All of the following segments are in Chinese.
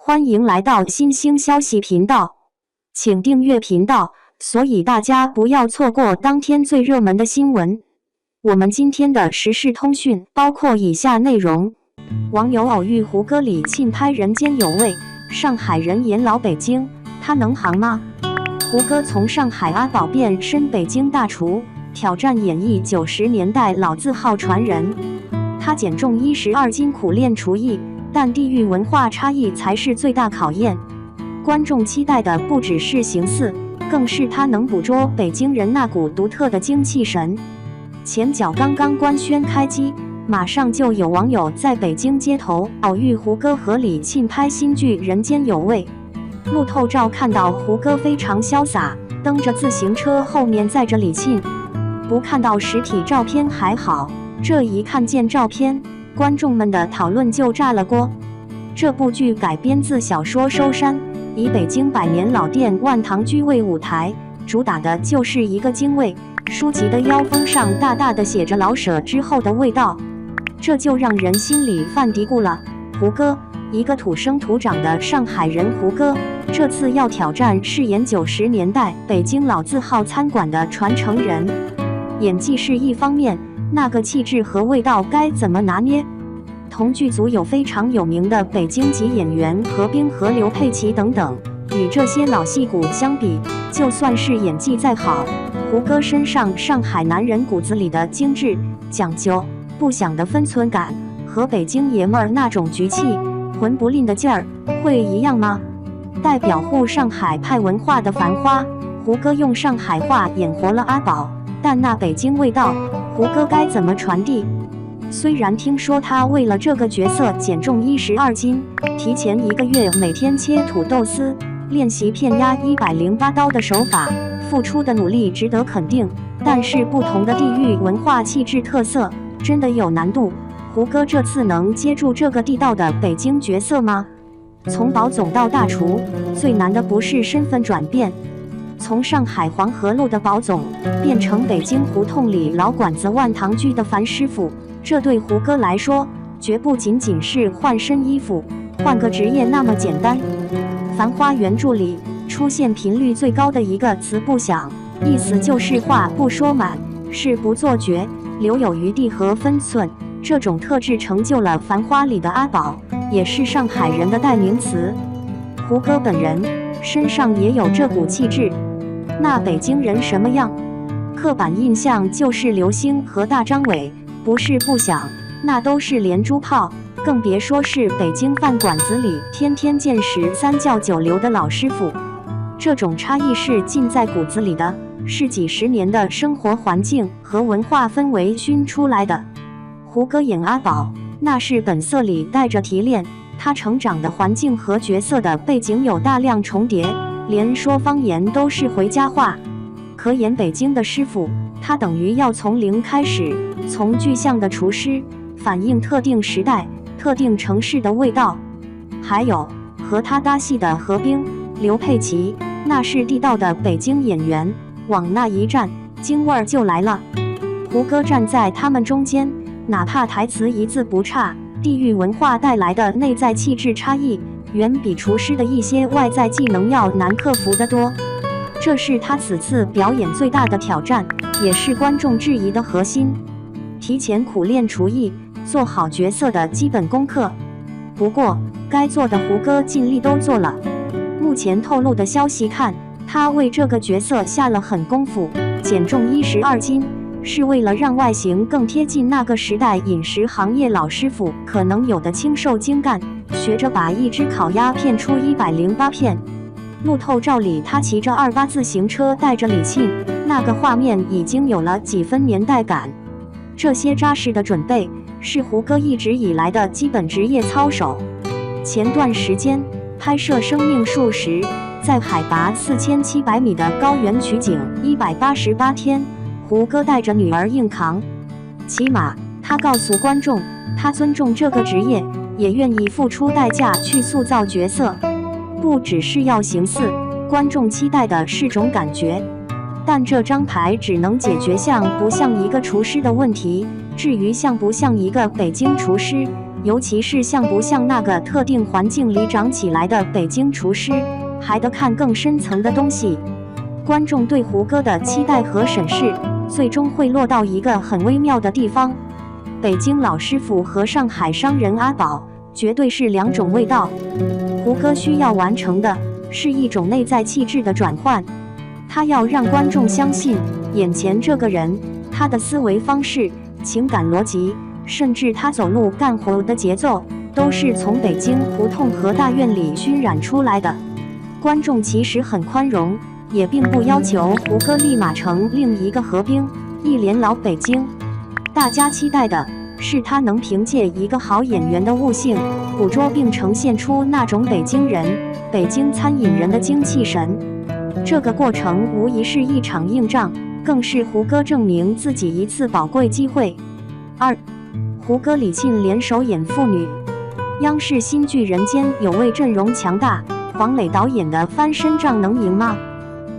歡迎來到新興消息頻道，請訂閱頻道，所以大家不要錯過當天最熱門的新聞。我們今天的時事通訊包括以下內容：網友偶遇胡歌李沁拍人間有味，上海人演老北京，他能行嗎？胡歌從上海阿寶變身北京大廚，挑戰演繹90年代老字號傳人。他減重12斤苦練廚藝，但地域文化差異才是最大考驗。觀眾期待的不只是形似，更是他能捕捉北京人那股獨特的精氣神。前腳剛剛官宣開機，馬上就有網友在北京街頭偶遇胡歌和李沁拍新劇《人間有味》。路透照看到胡歌非常瀟灑，蹬着自行車後面載着李沁。不看到實體照片還好，這一看見照片，觀眾們的討論就炸了鍋。這部劇改編自小說《收山》，以北京百年老店萬堂居為舞台，主打的就是一個京味。書籍的腰封上大大的寫着老舍之後的味道，這就讓人心裡犯嘀咕了。胡歌，一個土生土長的上海人胡歌，這次要挑戰飾演90年代北京老字號餐館的傳承人。演技是一方面，那個氣質和味道該怎麼拿捏？同劇組有非常有名的北京籍演員何冰和劉佩琦等等，與這些老戲骨相比，就算是演技再好，胡歌身上上海男人骨子裡的精緻、講究、不想的分寸感，和北京爺們兒那種局氣、魂不吝的勁兒，會一樣嗎？代表滬上海派文化的繁花，胡歌用上海話演活了阿寶，但那北京味道，胡歌該怎麼傳遞？雖然聽說他為了這個角色減重12斤，提前1個月每天切土豆絲，練習片壓108刀的手法，付出的努力值得肯定，但是不同的地域文化氣質特色真的有難度。胡歌這次能接住這個地道的北京角色嗎？從寶總到大廚，最難的不是身份轉變，從上海黃河路的寶總變成北京胡同裡老館子萬堂居的樊師傅，這對胡歌來說絕不僅僅是換身衣服、換個職業那麼簡單。繁花原著裡出現頻率最高的一個詞不詳，意思就是話不說滿，事不做絕，留有餘地和分寸。這種特質成就了《繁花》裡的阿寶，也是上海人的代名詞。胡歌本人身上也有這股氣質。那北京人什麼樣？刻板印象就是流星和大張偉，不是不想，那都是連珠炮，更別說是北京飯館子裡天天見13教9流的老師傅。這種差異是浸在骨子裡的，是幾十年的生活環境和文化氛圍熏出來的。胡歌演阿寶，那是本色裡帶着提煉，他成長的環境和角色的背景有大量重疊，連說方言都是回家話。可演北京的師傅，他等於要從零開始，從具象的廚師，反映特定時代、特定城市的味道。還有和他搭戲的何冰、劉佩琦，那是地道的北京演員，往那一站，京味兒就來了。胡歌站在他們中間，哪怕台詞一字不差，地域文化帶來的內在氣質差異，遠比廚師的一些外在技能要難克服得多。這是他此次表演最大的挑戰，也是觀眾質疑的核心。提前苦練廚藝，做好角色的基本功課。不過，該做的胡歌盡力都做了。目前透露的消息看，他為這個角色下了狠功夫，減重12斤。是為了讓外形更貼近那個時代飲食行業老師傅可能有的清瘦精幹，學着把一隻烤鴨片出108片。路透照裡他騎着28自行車帶着李沁，那個畫面已經有了幾分年代感。這些扎實的準備是胡歌一直以來的基本職業操守。前段時間拍攝《生命樹》時，在海拔4700米的高原取景188天，胡歌帶着女兒硬扛，起碼他告訴觀眾，他尊重這個職業，也願意付出代價去塑造角色，不只是要形似，觀眾期待的是種感覺。但這張牌只能解決像不像一個廚師的問題，至於像不像一個北京廚師，尤其是像不像那個特定環境裡長起來的北京廚師，還得看更深層的東西。觀眾對胡歌的期待和審視，最終會落到一個很微妙的地方。北京老師傅和上海商人阿寶絕對是兩種味道。胡歌需要完成的是一種內在氣質的轉換，他要讓觀眾相信眼前這個人，他的思維方式、情感邏輯，甚至他走路幹活的節奏，都是從北京胡同和大院裡熏染出來的。觀眾其實很寬容，也並不要求胡歌立馬成另一個何冰，一臉老北京。大家期待的是他能憑借一個好演員的悟性，捕捉並呈現出那種北京人、北京餐飲人的精氣神。這個過程無疑是一場硬仗，更是胡歌證明自己一次寶貴機會。2. 胡歌李沁聯手演父女。央視新劇《人間有味》陣容強大，黃磊導演的《翻身仗》能贏嗎？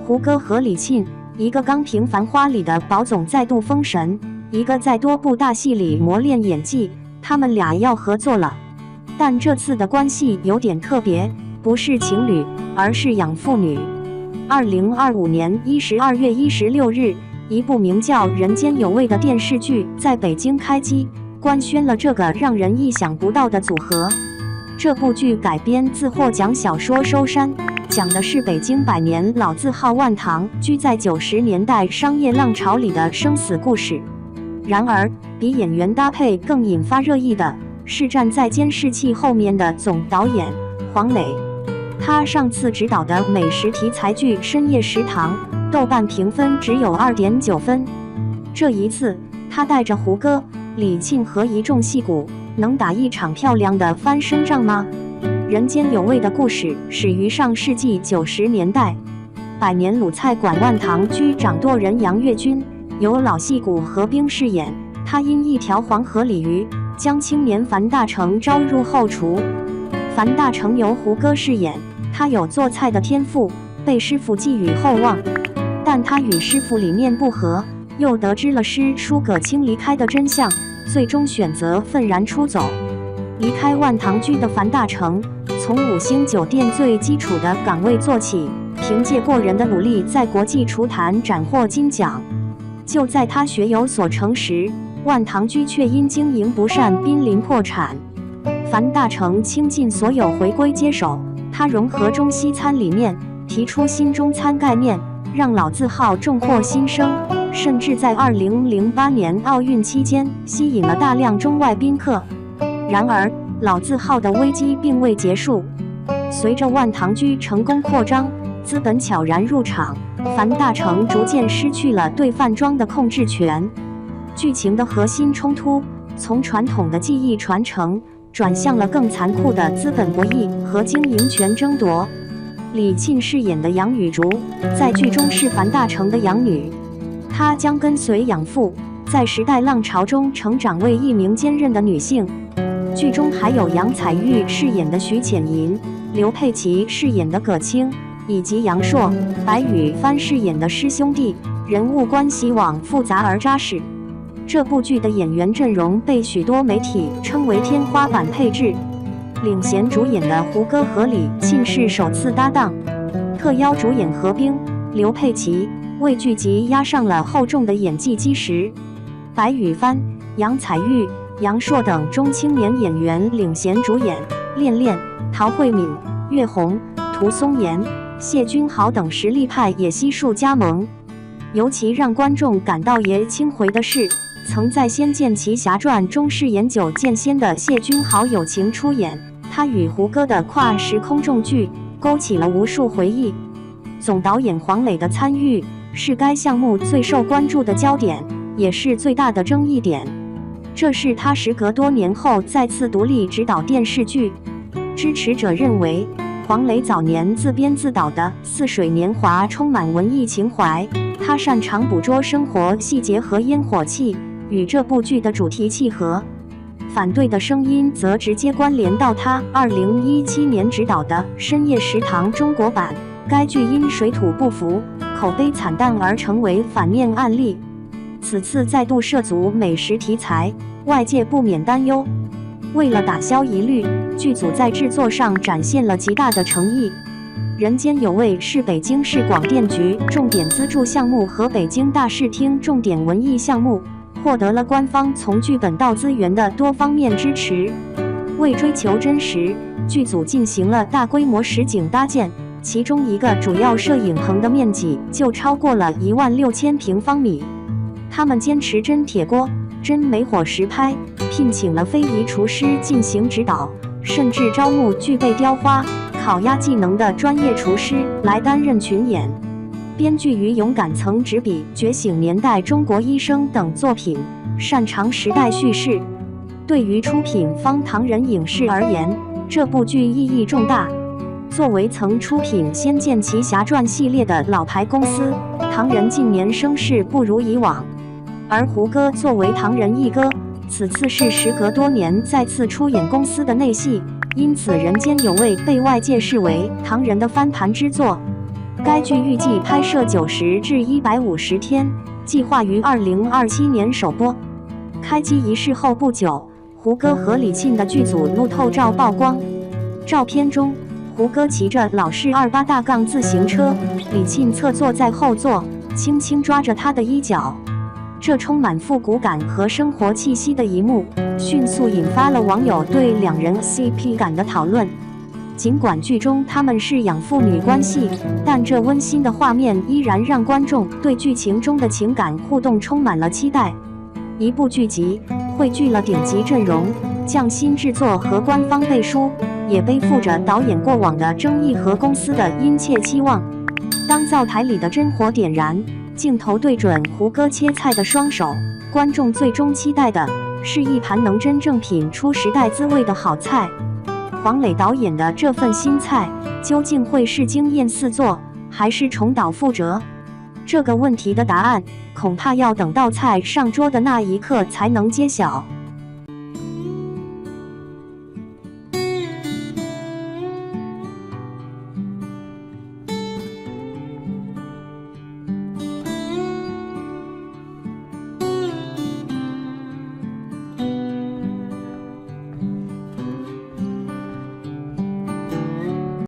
胡歌和李沁，一個剛憑《繁花》裡的寶總再度封神，一個在多部大戲裡磨練演技，他們倆要合作了。但這次的關係有點特別，不是情侶，而是養父女。2025年12月16日，一部名叫《人間有味》的電視劇在北京開機，官宣了這個讓人意想不到的組合。這部劇改編自獲獎小說《收山》，講的是北京百年老字號萬堂居在90年代商業浪潮裡的生死故事。然而，比演員搭配更引發熱議的是站在監視器後面的總導演黃磊。他上次執導的美食題材劇《深夜食堂》，豆瓣評分只有2.9分。這一次，他帶着胡歌、李沁和一眾戲骨，能打一場漂亮的翻身仗嗎？人間有味的故事始於上世紀90年代，百年魯菜館萬堂居掌舵人楊岳軍由老戲骨何冰飾演，他因一條黃河鯉魚將青年樊大成招入後廚。樊大成由胡歌飾演，他有做菜的天賦，被師傅寄予厚望，但他與師傅理念不合，又得知了師叔葛青離開的真相，最終選擇憤然出走。離開萬堂居的樊大成，從5星酒店最基礎的崗位做起，憑借過人的努力在國際廚壇斬獲金獎。就在他學有所成時，萬堂居卻因經營不善瀕臨破產。樊大成傾盡所有回歸接手，他融合中西餐理念，提出新中餐概念，讓老字號重獲新生，甚至在2008年奧運期間吸引了大量中外賓客。然而，老字號的危機並未結束，隨着萬堂居成功擴張，資本悄然入場，樊大成逐漸失去了對飯莊的控制權。劇情的核心衝突從傳統的技藝傳承轉向了更殘酷的資本博弈和經營權爭奪。李沁飾演的楊雨竹在劇中是樊大成的養女，她將跟隨養父在時代浪潮中成長為一名堅韌的女性。劇中還有楊采鈺飾演的徐淺吟、劉佩琦飾演的葛青，以及楊朔、白羽帆飾演的師兄弟，人物關係網複雜而扎實。這部劇的演員陣容被許多媒體稱為天花板配置，領銜主演的胡歌和李沁是首次搭檔，特邀主演何冰、劉佩琦為劇集壓上了厚重的演技基石。白羽帆、楊采鈺、楊朔等中青年演員領銜主演，戀戀、陶慧敏、岳紅、涂松岩、謝君豪等實力派也悉數加盟。尤其讓觀眾感到爺青回的是，曾在《仙劍奇俠傳》中飾演九劍仙的謝君豪友情出演，他與胡歌的跨時空重聚勾起了無數回憶。總導演黃磊的參與是該項目最受關注的焦點，也是最大的爭議點。這是他時隔多年後再次獨立執導電視劇。支持者認為，黃磊早年自編自導的《似水年華》充滿文藝情懷，他擅長捕捉生活細節和煙火氣，與這部劇的主題契合。反對的聲音則直接關聯到他2017年執導的《深夜食堂》中國版，該劇因水土不服、口碑慘淡而成為反面案例。此次再度涉足美食題材，外界不免擔憂，為了打消疑慮，劇組在制作上展現了極大的誠意。《人間有味》是北京市廣電局重點資助項目和北京大視廳重點文藝項目，獲得了官方從劇本到資源的多方面支持。為追求真實，劇組進行了大規模實景搭建，其中一個主要攝影棚的面積就超過了16000平方米。他們堅持真鐵鍋、真煤火實拍，聘請了非遺廚師進行指導，甚至招募具備雕花、烤鴨技能的專業廚師來擔任群演。編劇於勇敢曾執筆《覺醒年代》《中國醫生》等作品，擅長時代敘事。對於出品方唐人影視而言，這部劇意義重大。作為曾出品《仙劍奇俠傳》系列的老牌公司，唐人近年聲勢不如以往。而胡歌作為唐人一哥，此次是時隔多年再次出演公司的內戲，因此《人間有味》被外界視為唐人的翻盤之作。該劇預計拍攝90至150天，計劃於2027年首播。開機儀式後不久，胡歌和李沁的劇組路透照曝光。照片中，胡歌騎着老式28大槓自行車，李沁側坐在後座，輕輕抓着他的衣角。這充滿復古感和生活氣息的一幕，迅速引發了網友對兩人 CP 感的討論。儘管劇中他們是養父女關係，但這溫馨的畫面依然讓觀眾對劇情中的情感互動充滿了期待。一部劇集匯聚了頂級陣容、匠心制作和官方背書，也背負着導演過往的爭議和公司的殷切期望。當灶台裡的真火點燃，鏡頭對準胡歌切菜的雙手，觀眾最終期待的是一盤能真正品出時代滋味的好菜。黃磊導演的這份新菜究竟會是驚豔四座，還是重蹈覆轍？這個問題的答案恐怕要等到菜上桌的那一刻才能揭曉。